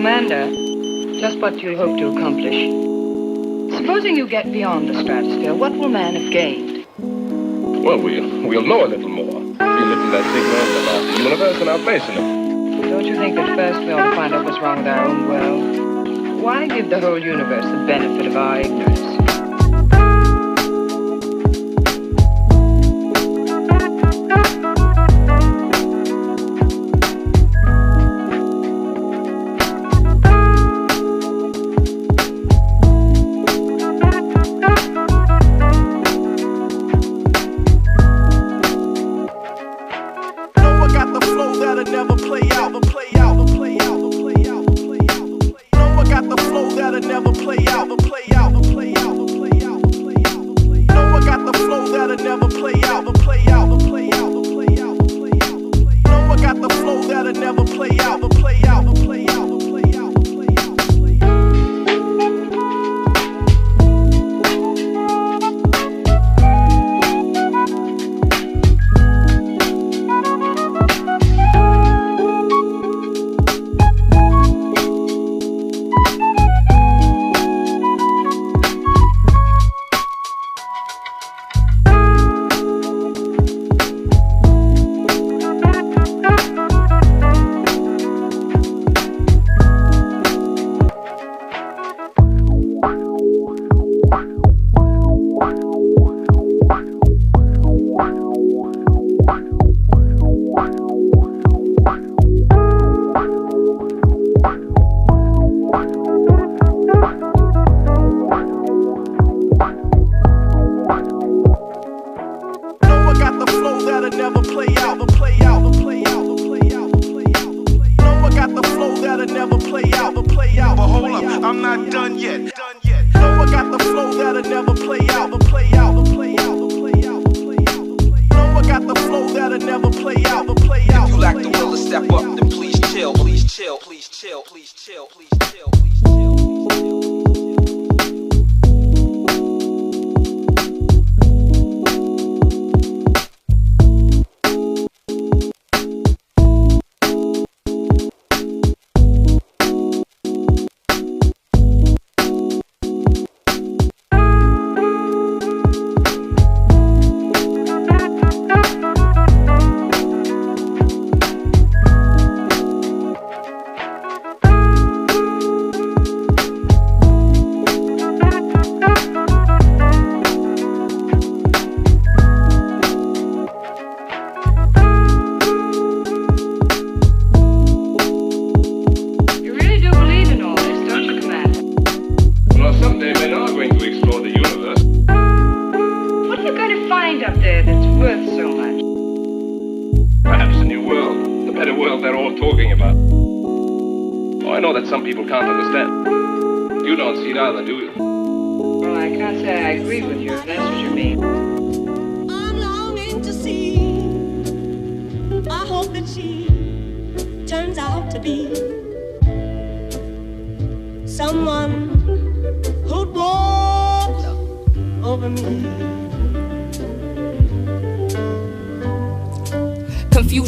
Commander, just what do you hope to accomplish? Supposing you get beyond the stratosphere, what will man have gained? Well, we'll know a little more. Be a little less ignorant about the universe and our place in it. Don't you think that first we ought to find out what's wrong with our own world? Why give the whole universe the benefit of our ignorance?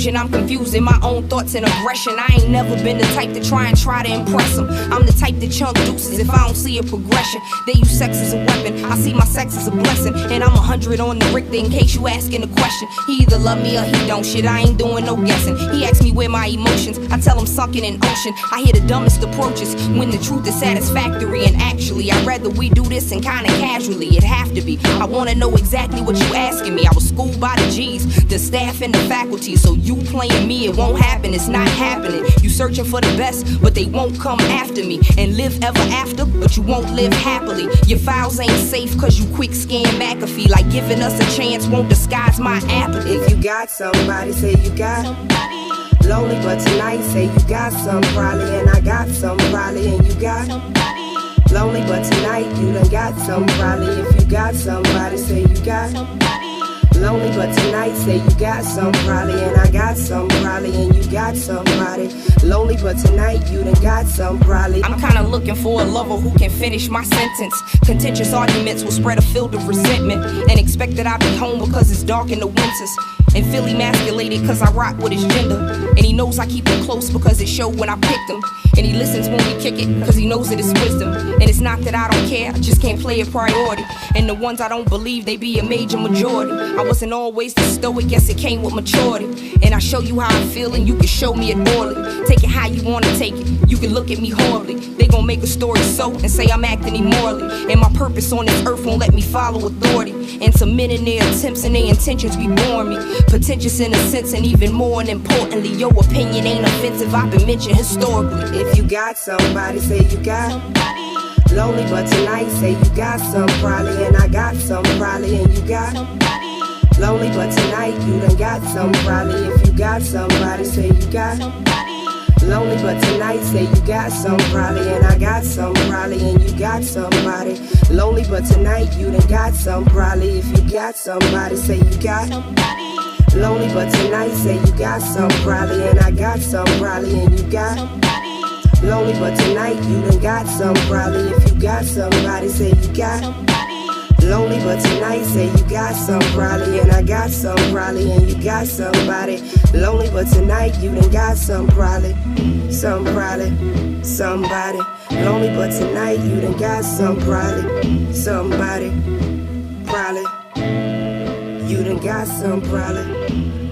I'm confused in my own thoughts and aggression. I ain't never been the type to try to impress them. I'm the type to chunk deuces if I don't see a progression. They use sex as a weapon, I see my sex as a blessing. And I'm 100 on the Richter in case you asking a question. He either love me or he don't, shit, I ain't doing no guessing. He asks me where my emotions, I tell him sunken in ocean. I hear the dumbest approaches when the truth is satisfactory. And actually, I'd rather we do this and kinda casually, it'd have to be. I wanna know exactly what you asking me. I was schooled by the G's, the staff and the faculty. So you playing me, it won't happen, it's not happening. You searching for the best, but they won't come after me. And live ever after, but you won't live happily. Your files ain't safe cause you quick scan McAfee. Like giving us a chance won't disguise my apathy. If you got somebody, say you got somebody. Lonely but tonight, say you got some probably. And I got some probably, and you got somebody. Lonely but tonight, you done got some probably. If you got somebody, say you got somebody. Lonely but tonight, say you got some probably. And I got some probably, and you got somebody. Lonely but tonight, you done got some probably. I'm kinda looking for a lover who can finish my sentence. Contentious arguments will spread a field of resentment and expect that I'll be home because it's dark in the winters. and feel emasculated cause I rock with his gender. And he knows I keep him close because it showed when I picked him. And he listens when we kick it cause he knows it is wisdom. And it's not that I don't care, I just can't play a priority. And the ones I don't believe, they be a major majority. I wasn't always the stoic, guess it came with maturity. And I show you how I feel and you can show me it orally. Take it how you wanna take it, you can look at me horribly. They gon' make a story so and say I'm acting immorally. And my purpose on this earth won't let me follow authority. And some men in their attempts and their intentions be boring me. Pretentious in a sense and even more importantly, your opinion ain't offensive, I've been mentioned historically. If you got somebody, say you got lonely, but tonight say you got some probably, and I got some probably, and you got lonely, but tonight you done got some probably. If you got somebody, say you got lonely, but tonight say you got some probably, and I got some probably, and you got somebody lonely, but tonight you done got some probably. If you got somebody, say you got lonely, but tonight say you got some probably, and I got some probably, and you got lonely, but tonight you done got some probably. If you got somebody, say you got lonely, but tonight say you got some probably, and I got some probably, and you got somebody lonely, but tonight you done got some probably, somebody lonely, but tonight you done got some probably, somebody probably, you done got some probably.